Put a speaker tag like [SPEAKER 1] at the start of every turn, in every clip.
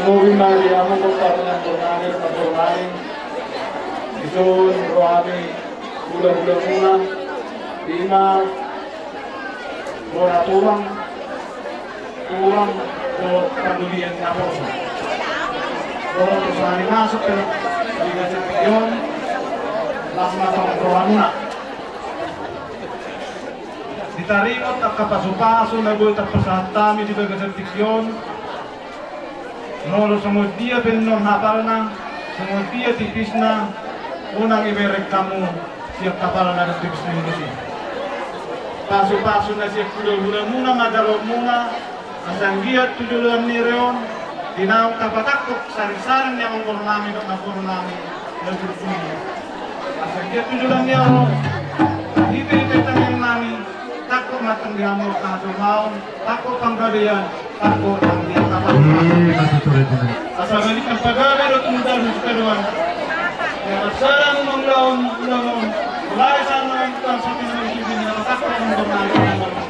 [SPEAKER 1] moving mali amo ko parang turnanin ito roami hula-hula muna lima bola turang o pandulian na po bola to sa animasok pero hindi na siya yun last na pang muna ditarimot at kapasupaso na buot at pasatami di bagasartiksyon Nolo semua dia benar napal na, semua dia tipis na, unang iberek kamu siap kapal na tipis na ini. Pasu-pasu na siap kuda-kuda muna, madalo muna, asang giat tujuan ni reon, dinau tapatakuk sari-sari yang mengurung nami dok napurung nami, lebih tinggi. Asang giat tujuan ni reon, hidup tangan nami, takut matang diamur kasu maun, takut panggadian. Takut ang dia kapal. Asal balik ang pagkakalo tumutan sa karuan. Kaya sarang manglaon, mulai sa mga ikutang sa pinag-ibig na takot ang dornali ng mga.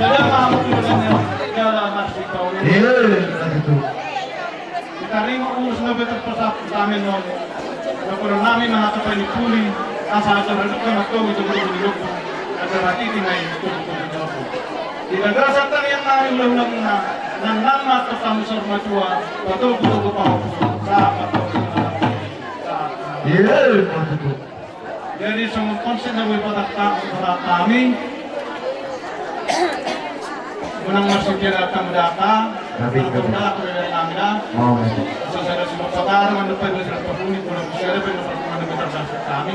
[SPEAKER 1] Saya mahamatulan niya, kaya masih kau. Kita rin uus na betul pasap sa amin noon. Nakulang namin mga kapalipuli, asa sa radok na ito, ito ko. At sa ratitin ay ito. Dinagrasan yang namin ulang na ng nama at kamusar matua betul-betul kepahu sahabat jadi semua konsep yang pada kami unang masuk datang berdalam dari Amida sesuai semua pakar mendapat besar perpunit pulang bersama dengan benar kami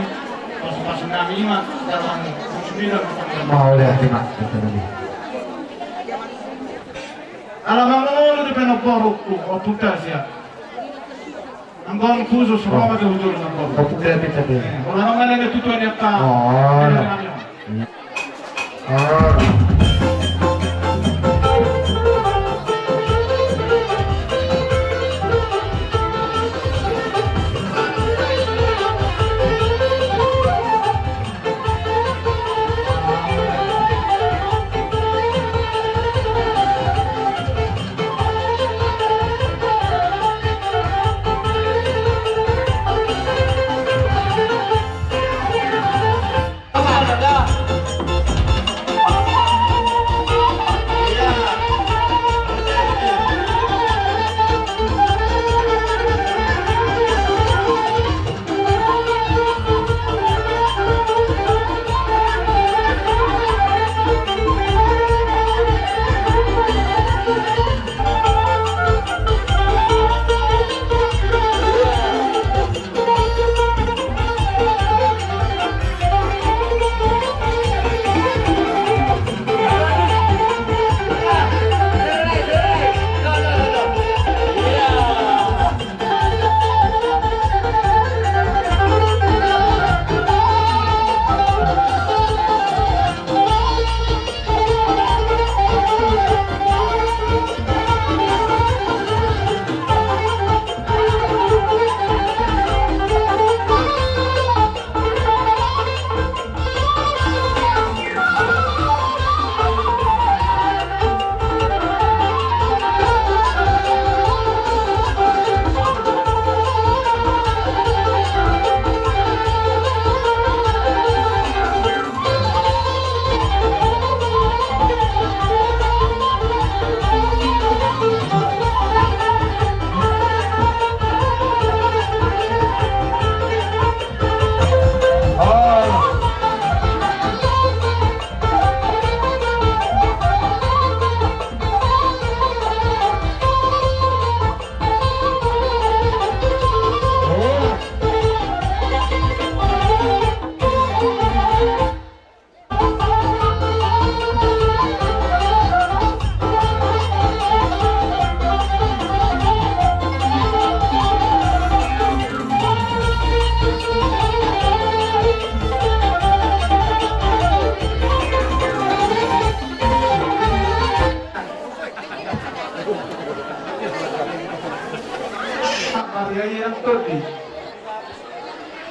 [SPEAKER 1] pas kami mah dalam musibah
[SPEAKER 2] mau lihat tidak
[SPEAKER 1] Alam mo di pinaborok o puta siya. Ang bang puso sa mga hujur ng borok.
[SPEAKER 2] Bakit kaya pitabi?
[SPEAKER 1] Wala naman na natutuan niya ka.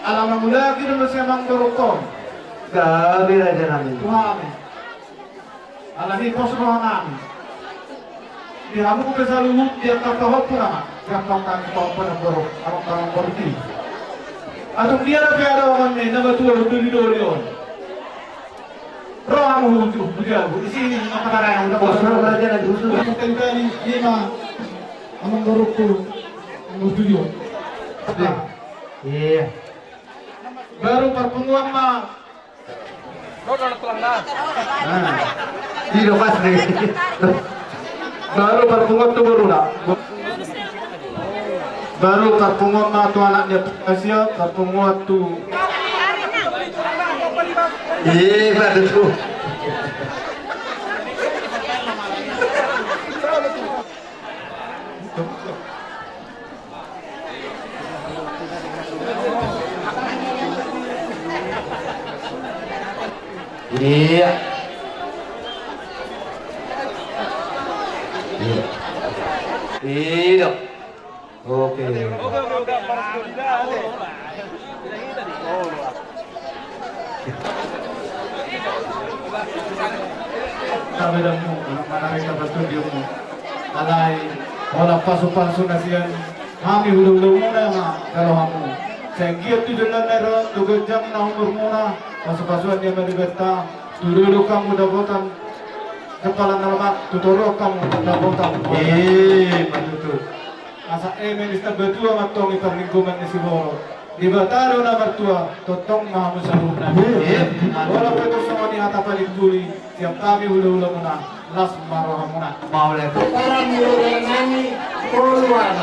[SPEAKER 1] Alam mo lagi naman siya mang dorokon.
[SPEAKER 2] Gabi aja namin.
[SPEAKER 1] Tuhan. Alam ni po sa namin. Kamu ko sa luhut dia tatawag po naman. Kapag kami pa na boro, ang parang borti. Atong dia na kaya naman na batuwa duli-duli on. Roh ang hudu, budiago. Isini makatarayan na
[SPEAKER 2] Bos na wala dyan nagduso.
[SPEAKER 1] Ang kali lima, amang boro ko, ang studio.
[SPEAKER 2] Iya.
[SPEAKER 1] Baru perpunguan mah.
[SPEAKER 2] Dino pas nih.
[SPEAKER 1] Baru perpunguan tuh baru lah. Baru perpunguan mah tuh anaknya Asia, perpunguan tuh.
[SPEAKER 2] Iya, betul tuh. Iya. Iya. Iya. Oke.
[SPEAKER 1] Sabi lang mo, manakit na studio mo. Alay, wala paso-paso na siyan. Kami hulu-hulu muna nga, kalahan mo. Sa giyat tu jalan meron, tugod jam na umur muna. Paso-pasuan dia meribeta. Tudulog kamu dabotan. Kepala nalamak, tuturo kamu dabotan.
[SPEAKER 2] Betul.
[SPEAKER 1] Asa emen ista betua matong iparlingkuman ni Siguro. Di bataro na mertua, totong mahamu sa luna. Wala pa ito sa mga hatapalit tuli. Siap kami hulu-hulu muna. Las maroha muna.
[SPEAKER 2] Mau lihat.
[SPEAKER 3] Para mengurangi keluar.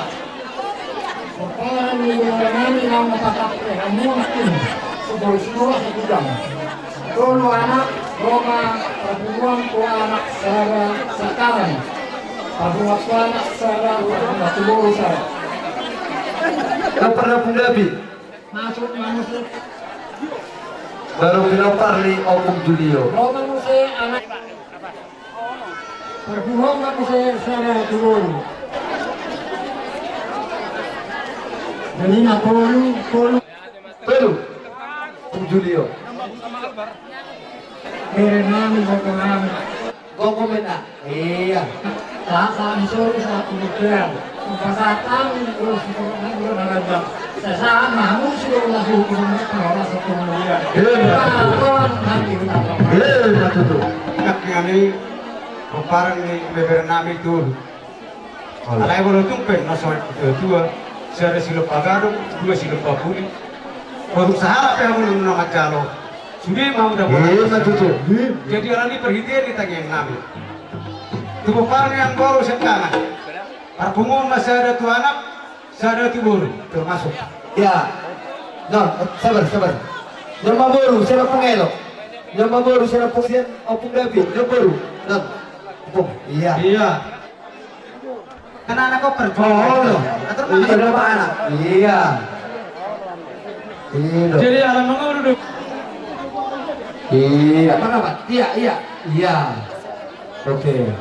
[SPEAKER 3] Para mengurangi yang mengatakan mungkin semua sedang. Dulu anak Roma pertemuan ku anak saya sekarang. Pertemuan ku anak saya pertemuan saya.
[SPEAKER 2] Kau pernah Punjabi?
[SPEAKER 3] Maksudnya musik.
[SPEAKER 2] Baru bilang parli Opung Julio.
[SPEAKER 3] Roma musik anak. Pertemuan saya turun. Jadi nak kolu.
[SPEAKER 2] Baru Opung Julio.
[SPEAKER 3] Merenami bagaimana?
[SPEAKER 2] Kau komen ah? Iya.
[SPEAKER 3] Saan sore sa pulutan. Pasatan terus itu nagajak. Sa saan mahmud siguro na hukum para sa pulutan. Kawan nanti
[SPEAKER 2] Betul.
[SPEAKER 4] Kami parang ni beber namin tur. Alay ko tumpen na sa tua. Sere silo pagado, dua silo papuli. Baru sahabat yang belum nama calo. Sudah mau dapat.
[SPEAKER 2] Betul.
[SPEAKER 4] Jadi orang ini perhatian ditanya yang nabi. Tuh parang yang baru sekarang. Perpungun masih ada tuh anak, saya ada tuh baru termasuk.
[SPEAKER 2] Ya. Non, sabar. Yang baru siapa pengelo? Yang baru siapa pengsian Opung David? Yang baru. Non. Opung. Iya.
[SPEAKER 4] Iya. Karena anak kau perjuangan.
[SPEAKER 2] Iya, berapa anak? Iya. Iya.
[SPEAKER 1] Jadi alam mengurus.
[SPEAKER 2] Iya. Apa Pak? Iya. Oke.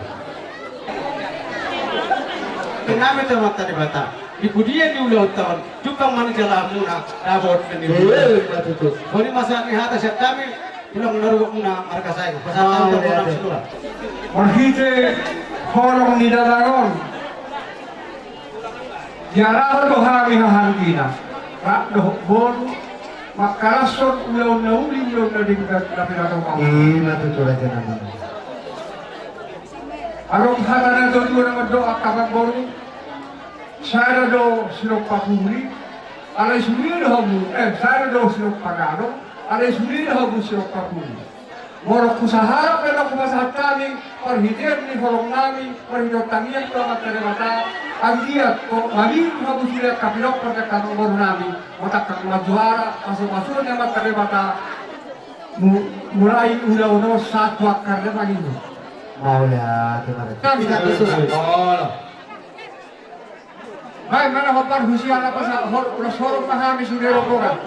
[SPEAKER 4] Kami teman tadi bata. Ibu dia di ulah tahun. Cupang manusia muna dabot dan ibu.
[SPEAKER 2] Iya, betul.
[SPEAKER 4] Kali masa ni hata siap kami pulang naruh muna markas saya. Pasal tahun orang sekolah.
[SPEAKER 5] Orhite horong ni dalaron. Yara do hami hahangina. Rak do bon makarason ulaw na uli ulaw na dingkat na pinatong ako.
[SPEAKER 2] Iya, betul aja namanya.
[SPEAKER 5] Arong hara na do doon ang do akabang bolu. Saya do silok papuri. Alay sumili habu. Saya do silok pagano. Alay sumili habu silok papuri. Borok kusaharap na kumasahat kami. Perhitian ni horong nami. Perhitian tangian ko ang mata. Ang diat ko mali habu sila kapilok pagkakatong bolu nami. Matakang majuara. Masuk-masuk niya mata. Mulai ulaw satwa karena magino.
[SPEAKER 2] Mau lihat gimana?
[SPEAKER 5] Kami tak betul. Baik, mana hopar husian apa sa ulas horong mahami sudah program.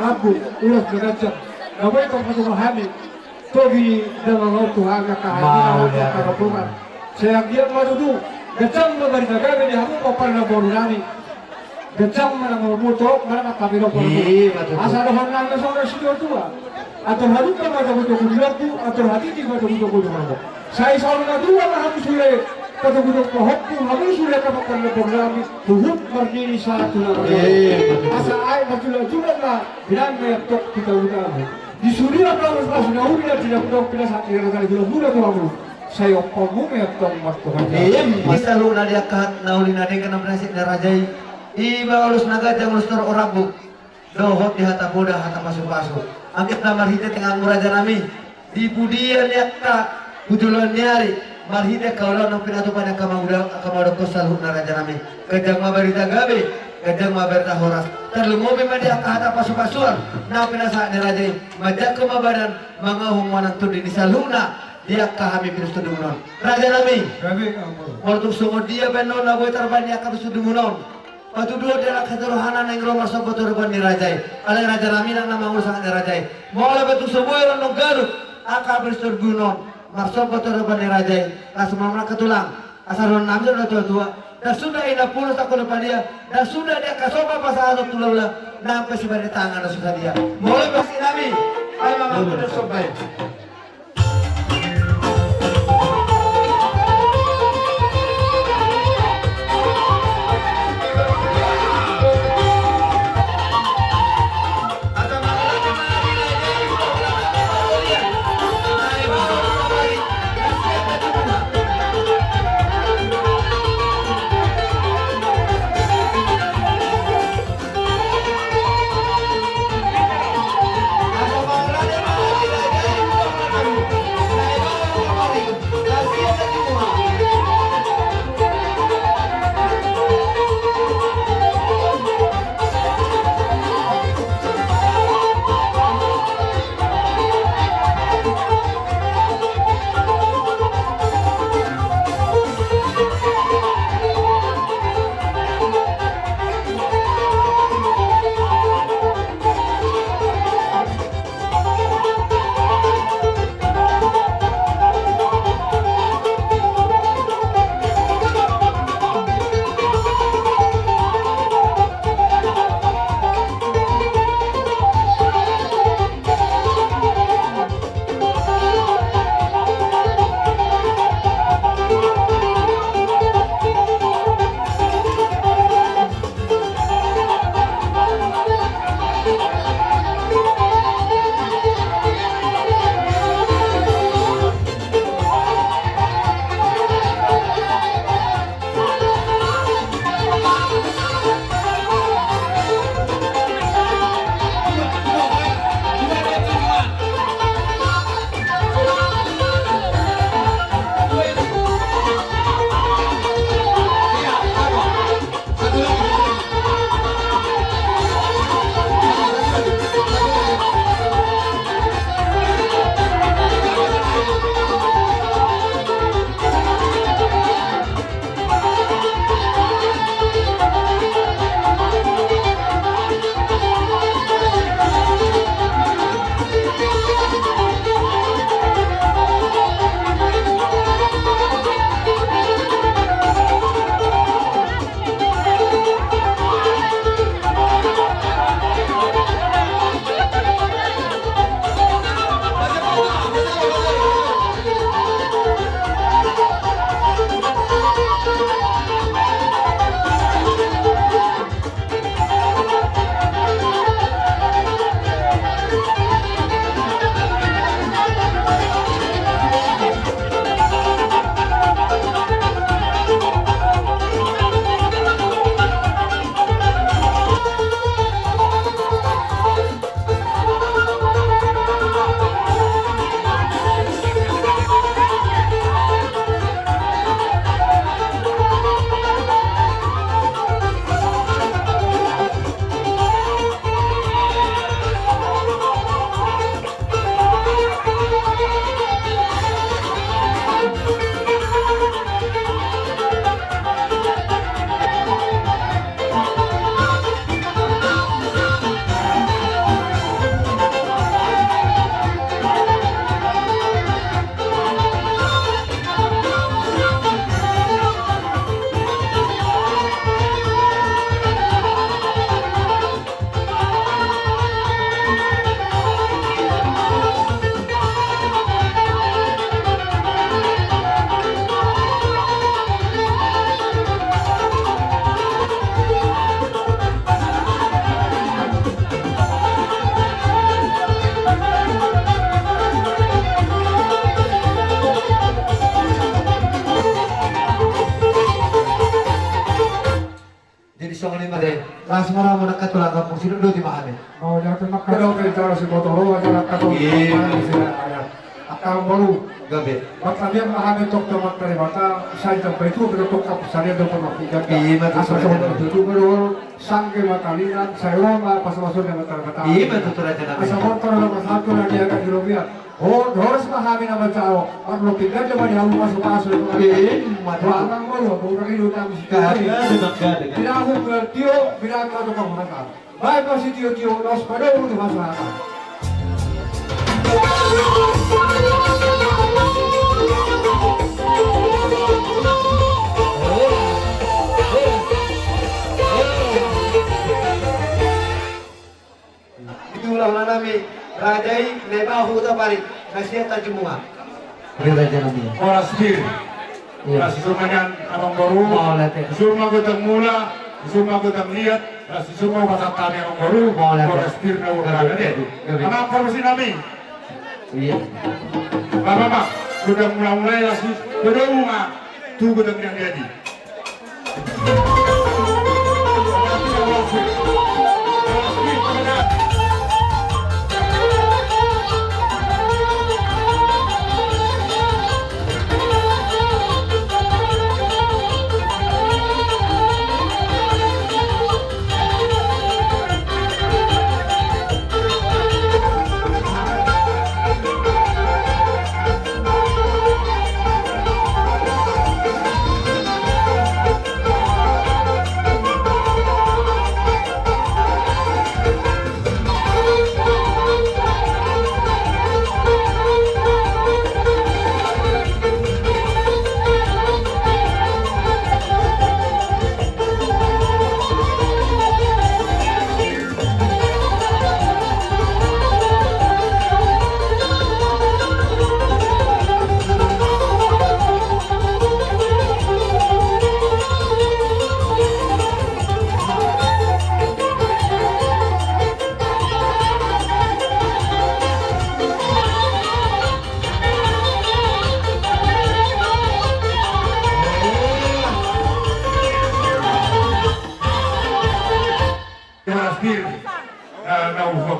[SPEAKER 5] Rabu ulas mengajar. Nawai kau satu mahami. Togi dalam waktu agak
[SPEAKER 2] Mau
[SPEAKER 5] kahani
[SPEAKER 2] dia.
[SPEAKER 5] karopungan. Saya giat madu tu. Gecang memberi negara di hamu kopar na borunani. Gecang mana ngomuto mana kami no koru.
[SPEAKER 2] Betul.
[SPEAKER 5] Asal dohan nang seorang sido tua. Atau hadu ka mata buto kudilaku atau hati di mata buto kudilaku. Saya seorang dua lah hamu sule kata buto kohokku hamu sule kapakan na borunani. Tuhut berdiri satu lagi. Asa ay matula-tula na bilang na tok kita utama. Di Suria kalau pas nahuri na tidak buto pila sa kira kali dulu bulan kamu. Saya opong ya tong waktu
[SPEAKER 2] Masa lu na dia kahat nauli na dia kena berhasil na rajai. Iba ulus naga jang ulus tor orabu. Dohot di hata boda hata masuk-masuk. Angkit na marhite tengah muraja nami. Di budian yakta bujulan nyari. Marhite kaulah nang pinatu pada kamauda kosal na raja nami. Kejang mabarita gabe. Kejang mabarita horas. Terlumobi madi angka hata pasu-pasuan. Na pinasa ni rajai. Majak kemabadan mangahung manang tudi di saluna. Dia kahami pinustudumunon. Raja nami.
[SPEAKER 5] Gabe kamu.
[SPEAKER 2] Waktu sungguh dia benon na boy tarban dia kabis sudumunon. Patu dua dia keturunan yang rumah sobat turban ni rajai. Alang raja nami nang nama urusan ni rajai. Mula betul semua orang garut. Akal pinustudumunon. Marsobat turban ni rajai. Langsung mana ketulang. Asal orang nami sudah tua-tua. Dan sudah ina puluh takut depan dia. Dan sudah dia kasoba pasal anak tulah nampai si bari tangan susah dia. Mulai pasti nami. Ayo mama betul sobat. Las mara mo nakatulang kapag sino do di mahal.
[SPEAKER 5] Oh, jatuh makadaw kay taro si Botoro at nakatong sila ayat. Akang baru
[SPEAKER 2] Gabi.
[SPEAKER 5] Mata dia mahal tok tomat dari mata saya sampai itu bertok kap saya do pernah tiga.
[SPEAKER 2] Iya, betul,
[SPEAKER 5] Asal
[SPEAKER 2] betul.
[SPEAKER 5] itu baru sangke mata linan saya lama pas masuk dia mata.
[SPEAKER 2] Iya betul aja nabi.
[SPEAKER 5] Asal motor nama satu lagi agak dirobiat. Oh, harus pahami nama cao. Kalau tiga coba dia masuk itu. Barang baru bukan itu kami. Tidak aku bertio bilang kau tukang mereka. Baik masih tio los pada untuk masyarakat.
[SPEAKER 2] Itulah nami rajai lebahu taparik nasihat tajumua. Beri raja nabi.
[SPEAKER 1] Oras bir.
[SPEAKER 2] Iya.
[SPEAKER 1] Nasi sumanyan abang baru.
[SPEAKER 2] Mau lihat.
[SPEAKER 1] Suma gotang mula, suma gotang lihat, nasi suma pasatani abang baru.
[SPEAKER 2] Mau lihat.
[SPEAKER 1] Oras bir na udah ada.
[SPEAKER 2] Gabi.
[SPEAKER 1] Ama informasi nami.
[SPEAKER 2] Iya.
[SPEAKER 1] Bapak, sudah mulai nasi berumah. Tu gotang yang jadi.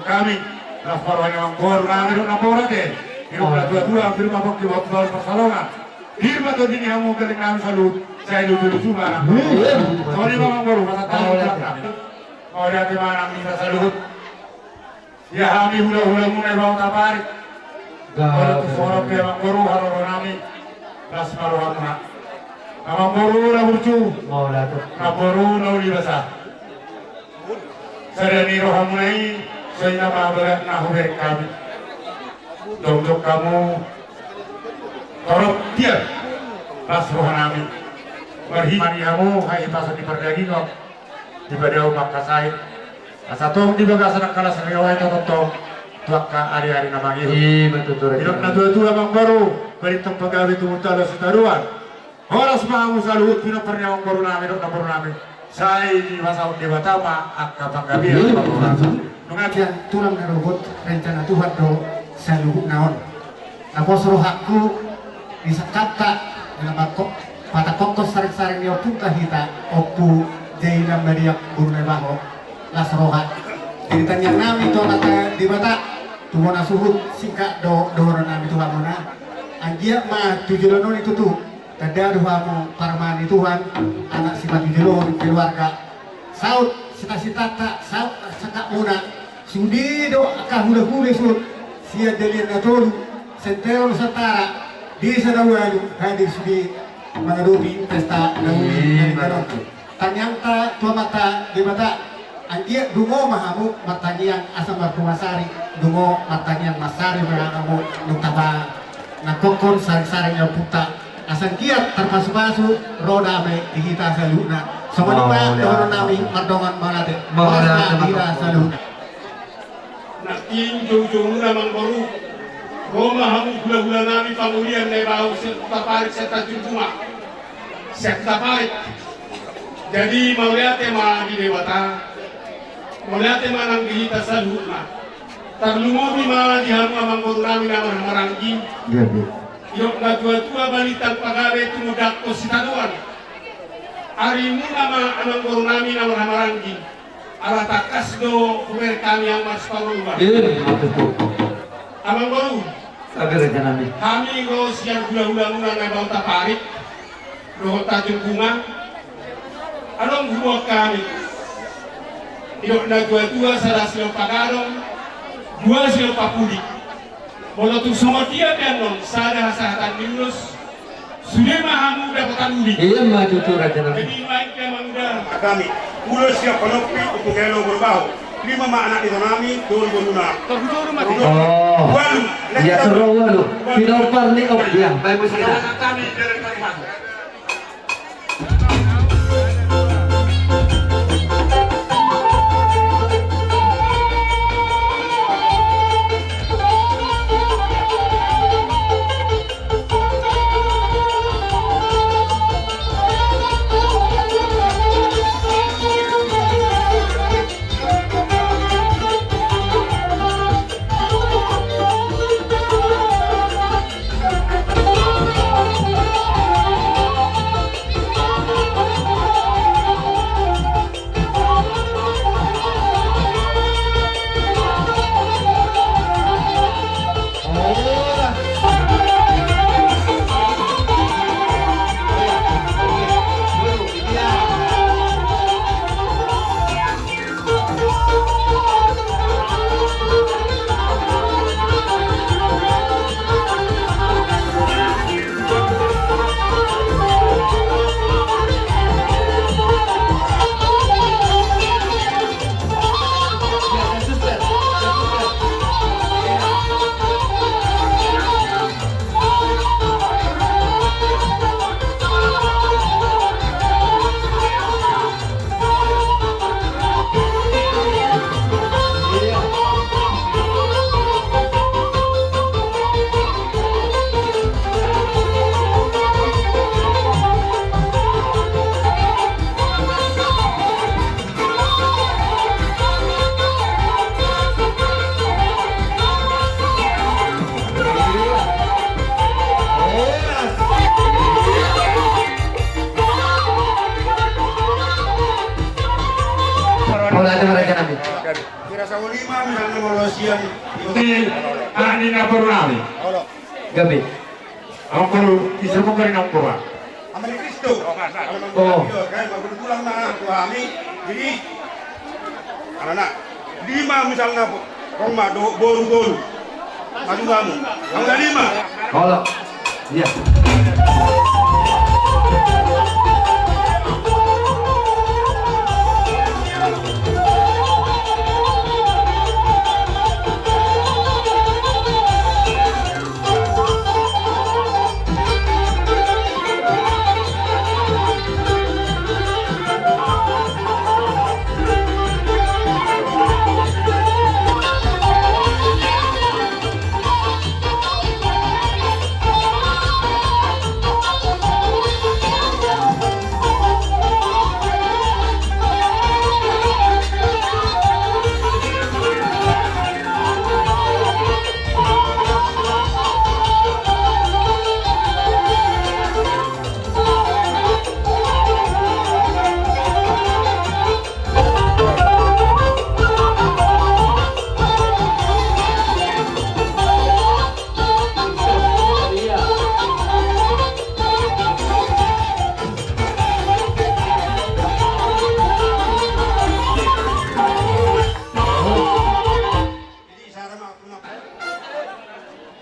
[SPEAKER 1] Kami las parwanya mangkor na meron na pora de iro na dua firma bok di waktu persalongan firma to dini hamu galing namin sa lut sa ilo dulu cuma sorry mga mangkor masa tayo mau lihat di mana kita sa lut ya kami hula-hula muna ibang taparik kalau tu sorok ya mangkor haroro nami las maruhan na mangkor na burcu
[SPEAKER 2] Mau lihat.
[SPEAKER 1] mangkor na uli basa sarani rohamunai saya maberat nahuber kami, untuk kamu torok dia pas rohanami, berhimani kamu hai pasal di perdagingan di pada umat kasai, asatong di bagas anak kalas riwayat atau tuakka hari-hari nama
[SPEAKER 2] Iya betul.
[SPEAKER 1] hidup na tua bang baru beritong pegawai tumutala setaruan, horas mahamu saluhut pina pernyawa baru nami hidup na baru nami, saya di masa di Batama akka panggabi
[SPEAKER 3] Pengajian tulang narobot rencana Tuhan do saluhut naon. Napos rohaku bisa kata dengan bakok pada kokos saring-saring dia punta hita opu jaina bariak burne baho las rohat. Ceritanya nami to kata di bata tuwana suhut singka do nami Tuhan mana. Anjia mah tujuan itu tuh. Tada doamu parmani Tuhan anak sifat tujuan keluarga. Saud cita-cita tak saud sekak muna sudi do akah hula-hula sud sia dalian natolu sentero nusantara di sadawalu hadir sudi menghadapi pesta nauli tanyangta tua mata di mata anjia dungo mahamu matanyang asam berkumasari dungo matanyang masari mengamu nutaba nakokon sari-sari yang puta asan kiat terpasu-pasu roda me dihita saluna sama lupa dono nami mardongan malade dihita salu
[SPEAKER 1] nak injung-jung namang baru Roma hamu gula-gula nami pamulian na ibaw taparik sa tajumjuma sa taparik jadi mauliate ma di dewata mauliate ma nang dihita saluna tarlungobi ma di hamu amang baru nami namang maranggi yok na tua-tua balitang pagawe tumudak ko si tanuan. Ari mo nama anang baru nami namang maranggi.
[SPEAKER 6] ala takas do kumer kami yang mas paruwa.
[SPEAKER 2] Maksud po.
[SPEAKER 6] Abang baru,
[SPEAKER 2] Sabi Raja namin.
[SPEAKER 6] kami go siang hula-hula muna na bau taparik, do tajung bunga. Anong buah kami? Iyo na dua-dua sa silang pagarong, dua silang papuli. Mula tu sama dia pianon, sada hasahatan minus, sudah mahamu dapatan uli.
[SPEAKER 2] Iya matuto Raja namin.
[SPEAKER 6] Jadi main kaya mangda.
[SPEAKER 7] kami ulo siya panopi upungelo berbahu 5 anak itu nami turun gununa
[SPEAKER 6] Terhujur mati.
[SPEAKER 2] Oh.
[SPEAKER 7] walu
[SPEAKER 2] Iya seru walu. Pinopar ni op dia. Baik mo sila.
[SPEAKER 6] Kami dari Kalimantan.
[SPEAKER 2] Wala na Raja namin.
[SPEAKER 7] kira sa 5 misalnya mau siang
[SPEAKER 5] Di ani na baru namin.
[SPEAKER 2] Gabi.
[SPEAKER 5] Ang baru isa mo ka rin ang kuha.
[SPEAKER 7] Amal Kristo
[SPEAKER 2] Oh.
[SPEAKER 7] kayak baru pulang na kami jadi anak 5 misalnya Roma boru maju kamu angka 5
[SPEAKER 2] Halo. Iya.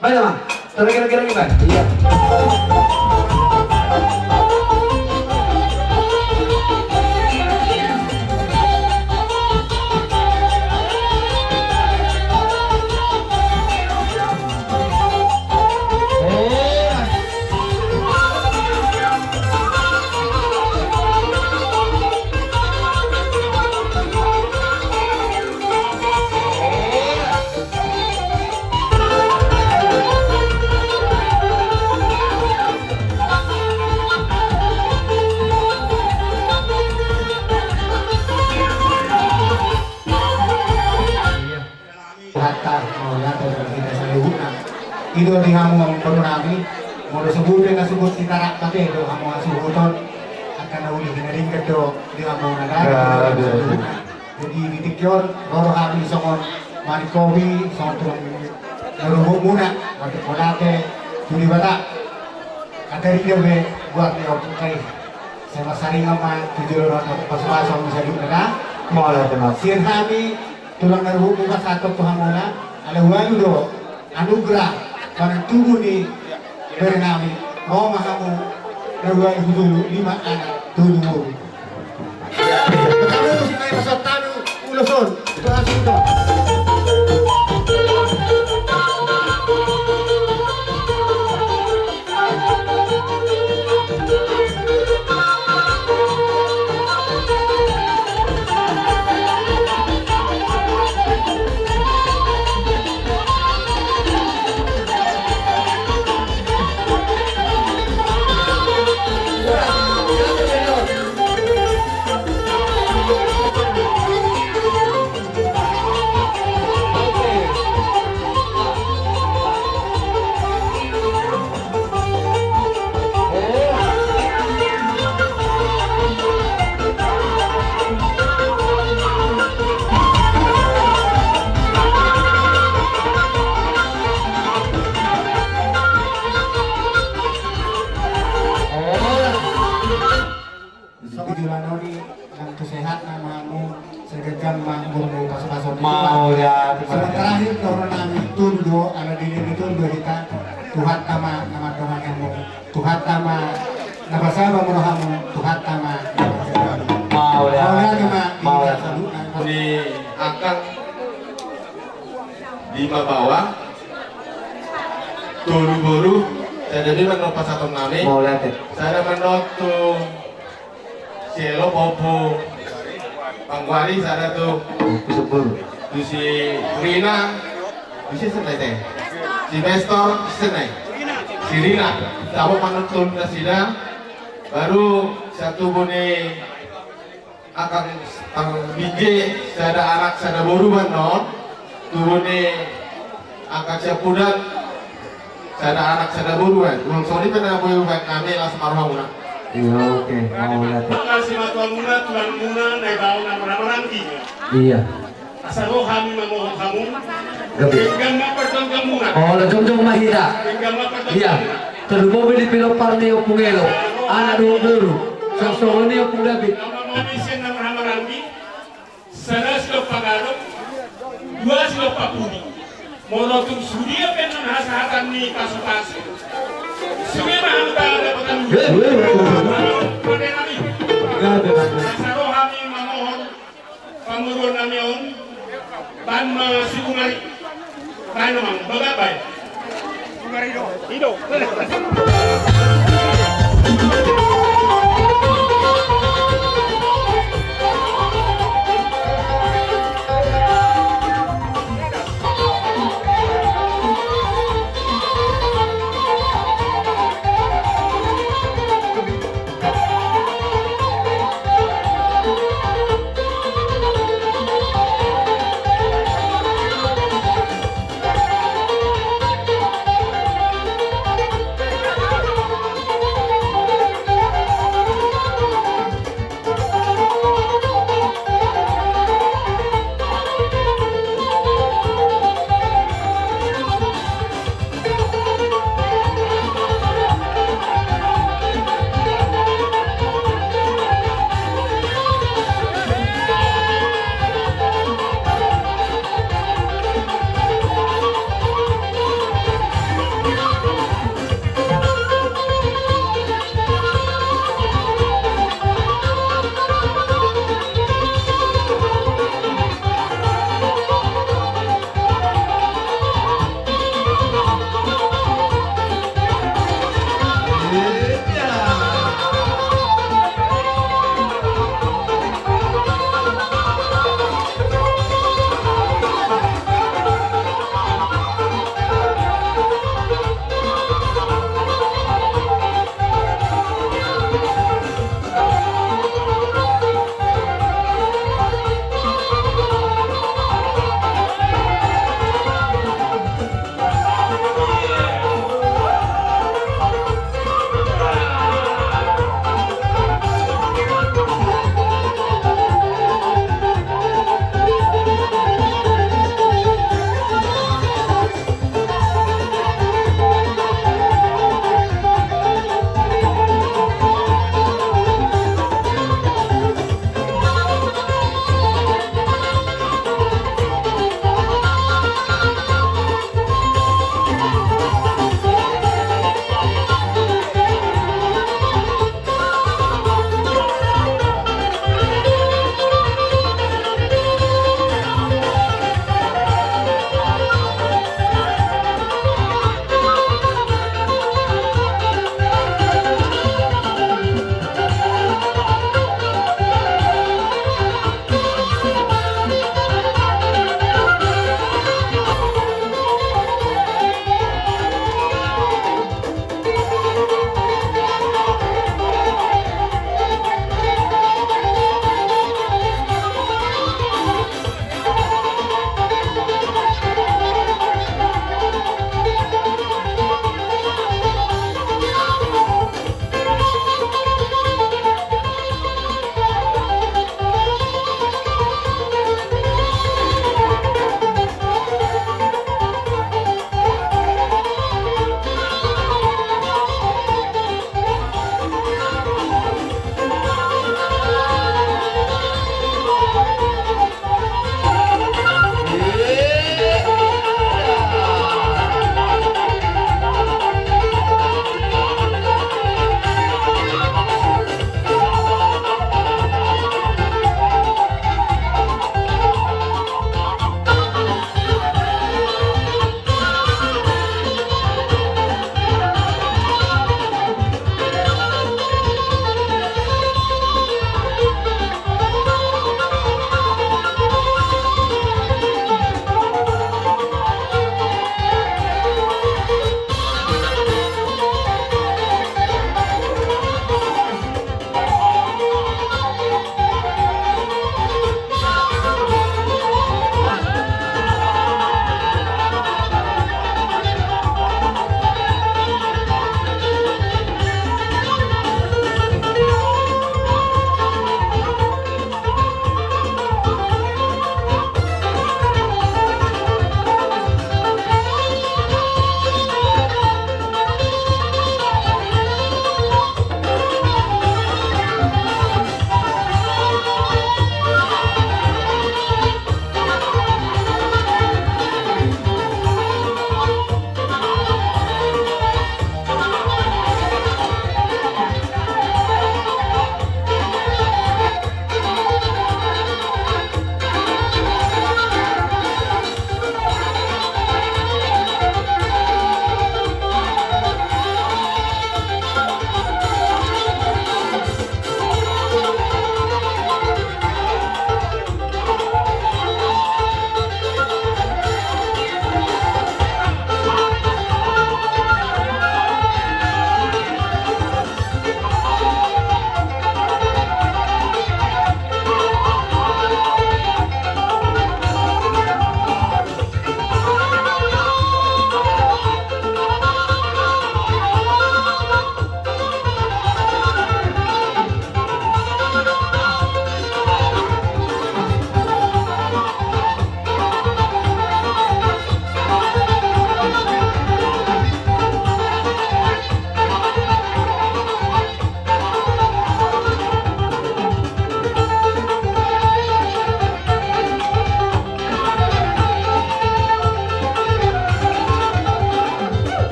[SPEAKER 2] Mana mah? Kira-kira gimana? Iya.
[SPEAKER 3] Hatta mau yato dari kita salihuna itu di hamu ang panunami mau disebutkan na subut si tarak pake do hamu ang subuton akan nauli kinaringkat do di hamu nagara jadi ditikyor roro hari sokon marikowi sokon tulang naruhuk muna untuk kolate tuli bata kateri dia be buat dia opukai sama saring ama tujuh orang atau pas-pasang bisa duduk na
[SPEAKER 2] Maulate teman.
[SPEAKER 3] sir kami tulang naruhuk muka satu tuhan muna ala walu do anugerah pada tubuh ni bernami mau mahamu naruhuk dulu 5 anak tujuh Pertama si kayak pasal tanu ulusun itu langsung itu. Terakhir corona itu do ada di itu berita Tuhan nama Tuhan kamu Tuhan nama sahabat merohamu Tuhan nama
[SPEAKER 2] Mau
[SPEAKER 6] Di akan 5 bawah turu boru saya jadi menopang satu nami
[SPEAKER 2] Maulate.
[SPEAKER 6] saya menotu Cielo Popo Pangwari saya tuh
[SPEAKER 2] Kusubur.
[SPEAKER 6] di si Rina di si senai teh si Mestor senai si Rina tahu manutun ke sida baru satu bune akan bije sada anak sada boru manon turune akan siapudan sada anak sada boru kan ulang sori pernah boyu kami las marhamuna
[SPEAKER 2] Iya oke. Maulate.
[SPEAKER 6] makasih matuan muna tuan muna naik bau nama rangki
[SPEAKER 2] Iya.
[SPEAKER 6] asal kami memohon kamu
[SPEAKER 2] Gabi.
[SPEAKER 6] gamma pertongkang muna
[SPEAKER 2] Oh, lajong-jong mahira.
[SPEAKER 6] gamma pertongkang
[SPEAKER 2] Iya. Termobil di Pilopar ni opung elo. Anak dulu. Sasoro ni opung David.
[SPEAKER 6] nama manusia nama rangki sana silop pagarok 2 silop papudi monotum sudia penan hasahatan ni pasu-pasu sudah mahal ada pekan pada kami asal kami memohon pangurun kami on ban masukungari ban mang bagabay Ido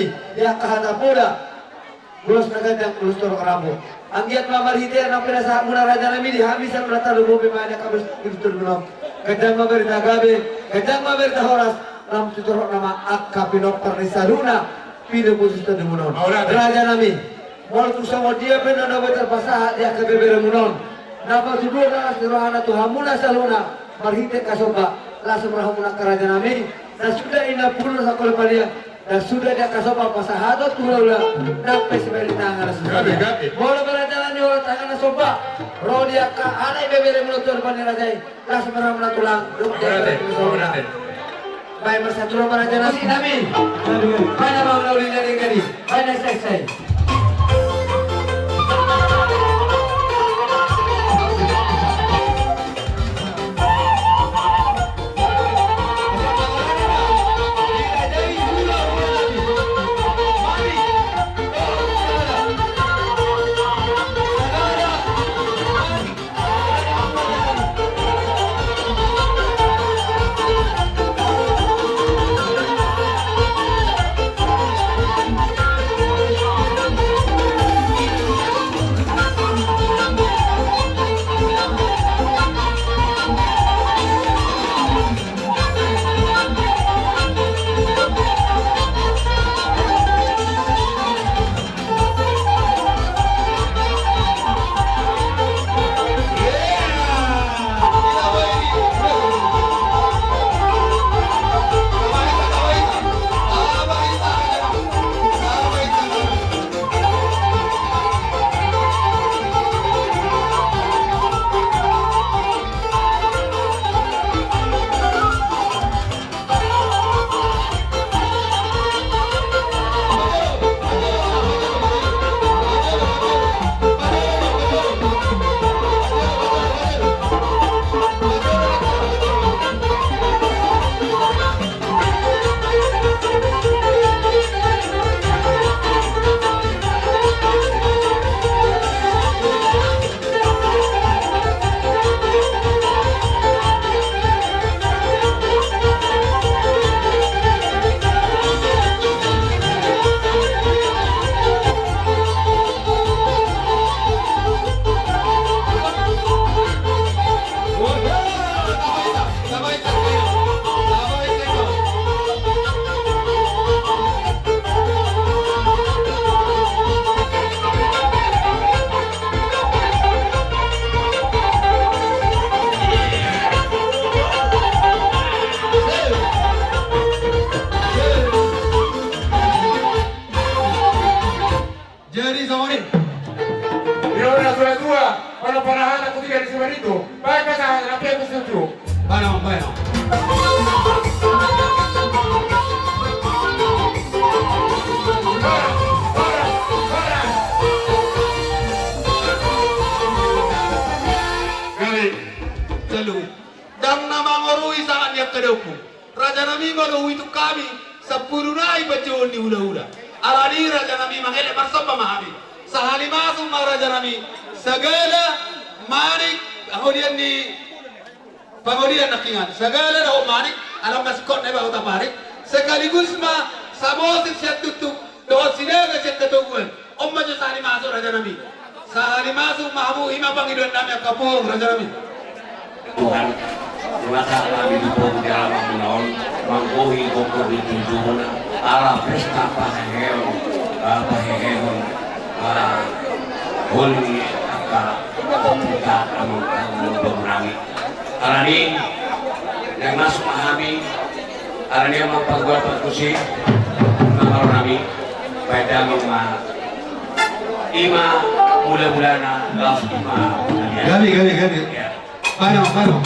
[SPEAKER 2] nami dia kahata poda Bulos nagadang ulus toro Rabu. Anggiat mamar hite na pinasa muna raja nami di habis ang natalo mo pimana kabus ibtur bunom. Kadang maber nagabe, kadang maber horas ram tuturo nama akka pinok pernisaruna pino posito di munon. Raja nami mol tu sama dia penono beter pasaha dia ke bebere munon. Napa tudur na suruhana tu hamuna saluna marhite kasoba langsung rahamuna ke raja nami. Dan sudah ina purna sakol palia. Dan sudah dia kasopa pasahadot kula nape sebeli tangan sudah. Bola berjalan di olah tangan sopa. Rodia ka anai bebere melutur pani rajai. Las meram tulang. Baik bersatu raja nami. Mana mau lauli dari gadi. Mana selesai.
[SPEAKER 8] Raja nami malu itu kami sepurunai bacaan di ula-ula. Alani raja nami mangele bersama mahami. Sahali masuk raja nami segala manik kemudian di pengodian nakingan segala dah manik alam maskot neba uta parik sekaligus ma sabosin siat tutup doa sinaga siat ketuguan omma jo sahali masuk raja nami sahali masuk mahamu ima pangiduan nami kapung raja nami
[SPEAKER 9] Tuhan maka kami dipun dalam menaon mangkohi koko ditunjukkan ala pesta paheheon holi aka kita mengurangi alani yang masuk pahami alani yang memperbuat perkusi mengamal nami pada ima mula-mulana langsung
[SPEAKER 3] Gabi. Pano.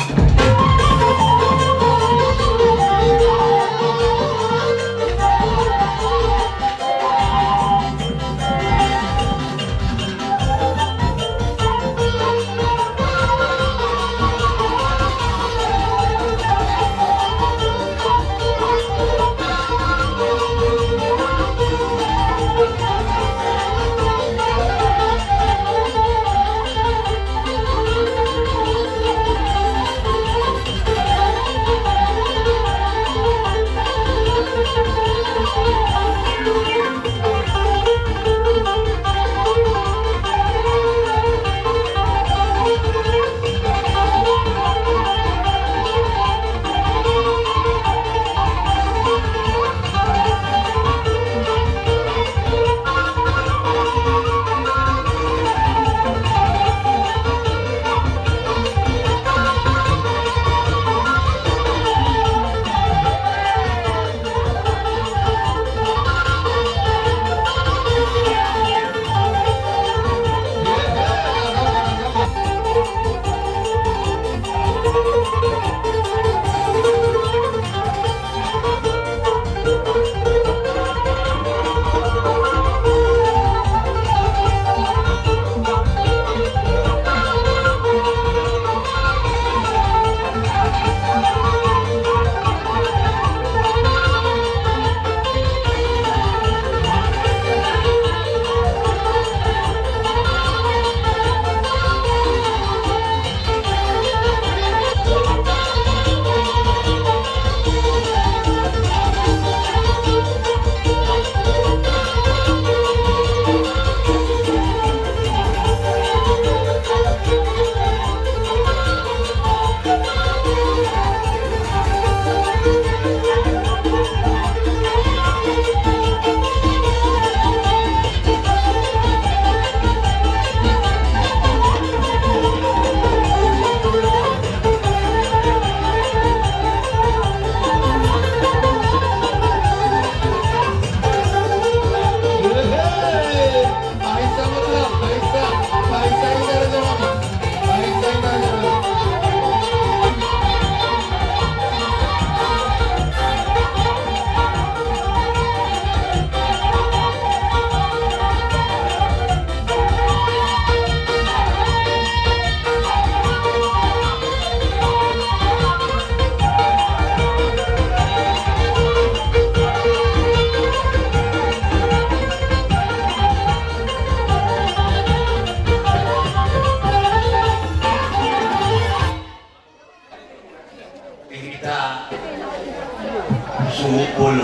[SPEAKER 9] kita sumupul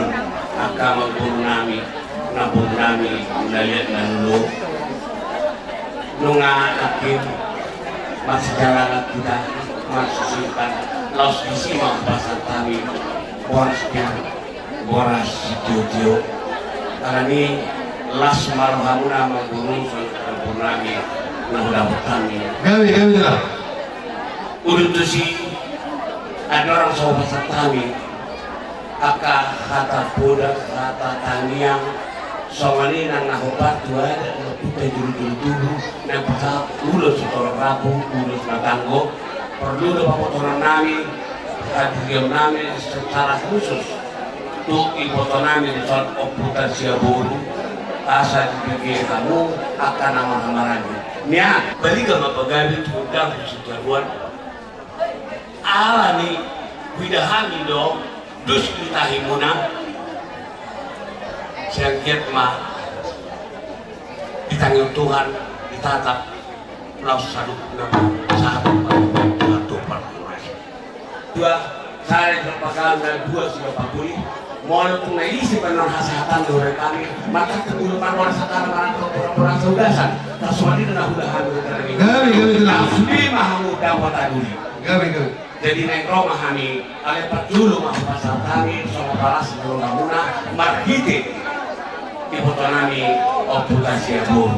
[SPEAKER 9] agama guru nami nabung nami naliat lalu nunga akhir masih jalan kita masih simpan laos disimak pasal kami boras sidio karena ini las marhamuna maguru nami nahudah kami
[SPEAKER 2] Gawi lah.
[SPEAKER 9] urut tu si ada orang sobat kami aka kata boda kata taniang somani nang nahobat dua kita dulu nang pasal ulus orang rabu ulus natanggo perlu dapat potongan nami hadiah nami secara khusus untuk ipoton nami di soal komputasi baru asa dipikir kamu akan nama-nama nya balik ke mapagawi tudang sejaruan ala ni widahami dong dus ditahimuna siangkiat mah ditanggung Tuhan ditatap laus saduk nama sahabat atau parkuras dua saya terpakai dan dua sudah pakuli mau untuk naisi penon hasatan dari kami maka kebunuhan orang sekarang orang saudasan taswadi dan udahan dari
[SPEAKER 2] Gawi
[SPEAKER 9] Nasbi mahamudah kota duli
[SPEAKER 2] Gawi.
[SPEAKER 9] jadi nekro mahami ale dulu mah pasal kami sama balas sebelum namuna margite di foto nami komputasi abu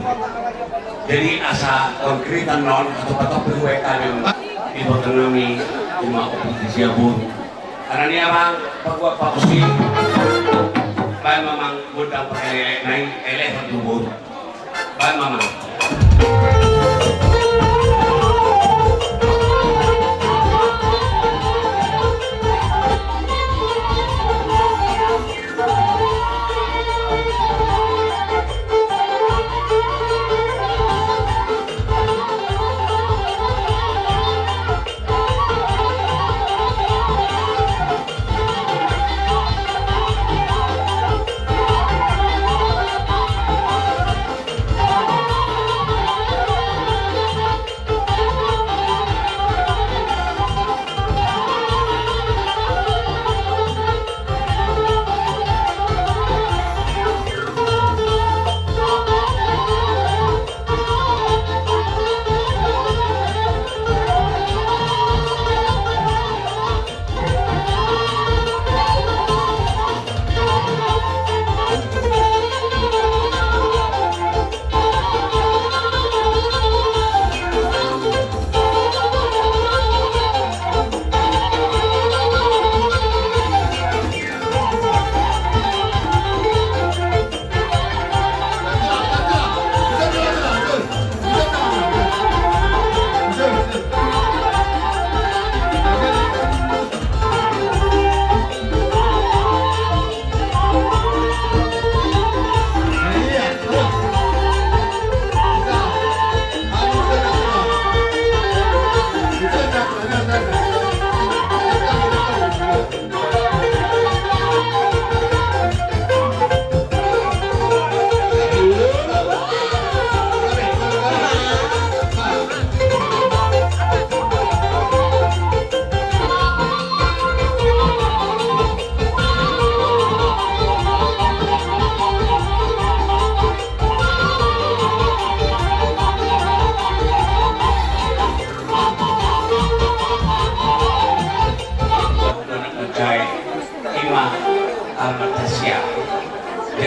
[SPEAKER 9] jadi asa konkretan non atau patok berwe kami di foto nami cuma komputasi abu karena ini abang pagwa pakusi baik memang budang pakai naik eleh tubuh baik memang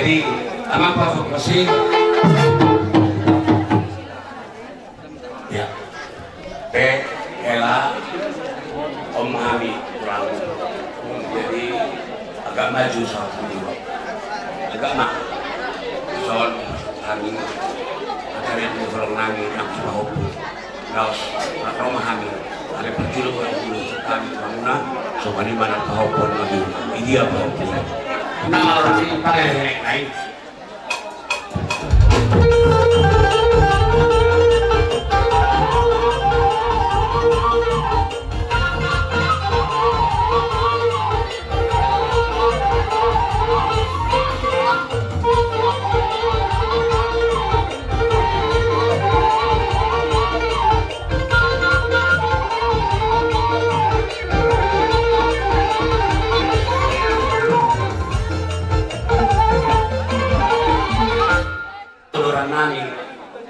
[SPEAKER 9] jadi apa provokasi ya Ela Om Hami kurang jadi agak maju soal kedua agak mak soal kami akhirnya diorang nami yang sudah hobi laos atau memahami ada perjulu dulu kami bangunan soal di mana kahopon lagi ideal kahopon nama orang ini pakai lain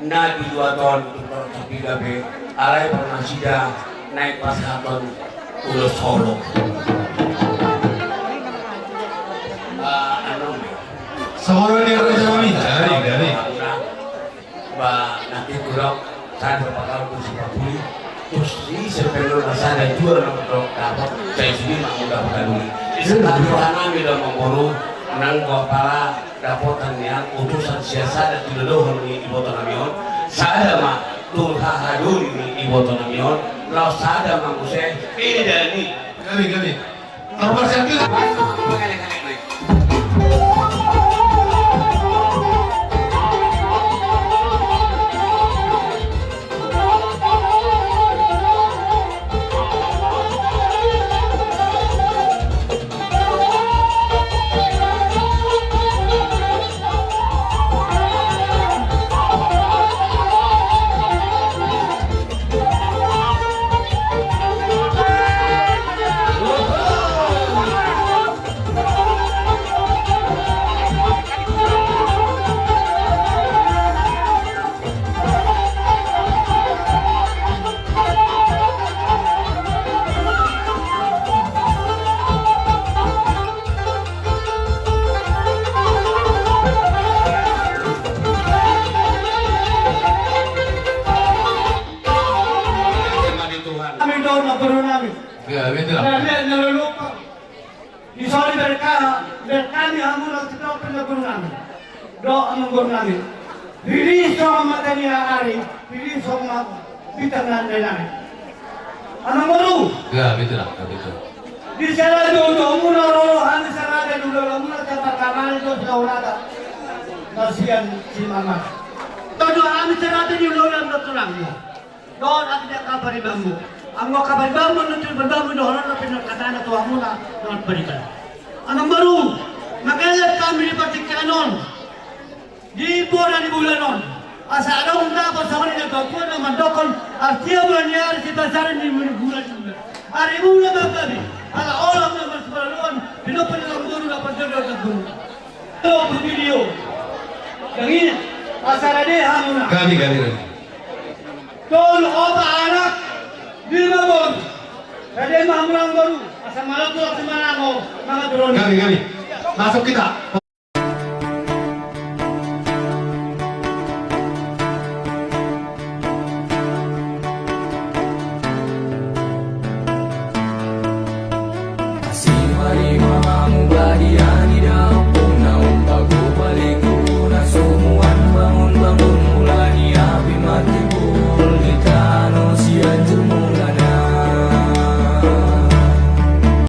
[SPEAKER 9] Nabi 2 ton tapi gabe alai pernah sida naik pas haton ulo Solo.
[SPEAKER 8] Solo ni Raja Nami. Dari.
[SPEAKER 9] Nanti kurang saya berpakal kursi papuli terus ini sepuluh masa dan jual nomor dapat saya sendiri mak mudah peduli. Setelah kami dah memburu nang kepala dapotan yang utusan siasa dan tidak dohon ni ibu tanamion. Saya mah tur hahadul ni ibu tanamion. Lalu saya mah museh ini.
[SPEAKER 8] Kami. Nomor satu.
[SPEAKER 1] Kami doon na puro namin. Nalulupa. Isoli berkami hamon ang sitao pinaguro namin. Doon ang guro namin. Bilis ang mata niya ari, bilis ang bitang nanay namin. Anong guro? Di sana doon muna rorohan sa rada dulo muna sa pagkamali doon sa urada. Nasiyan si mama. Todo amin sa rada dulo lang na tulang mo. Doon ang pinakabaribang mo. Ang mga kabaribang mo nung pinabang mo doon ang pinagkata na tuwa mo na doon balikan. Anong baro? Magalat kami ni Patikanon. Di po na ni Bulanon. Asa anong dapat sa kanila gagawin na mandokon at siya mo nangyari si Basaran ni Bulan. Ari mula ba kami? Ala olam na mas balaluan, pinapanilang guru na pagdadal sa guru. Ito ang video. Yang ini, asaradeha mo na.
[SPEAKER 8] Kami.
[SPEAKER 1] Tol o anak, di mabon. Kaya mamulang guru, asal malatu at manako, mga drone.
[SPEAKER 8] Kami. Masuk kita.
[SPEAKER 10] Kasih mari mamang badiani daw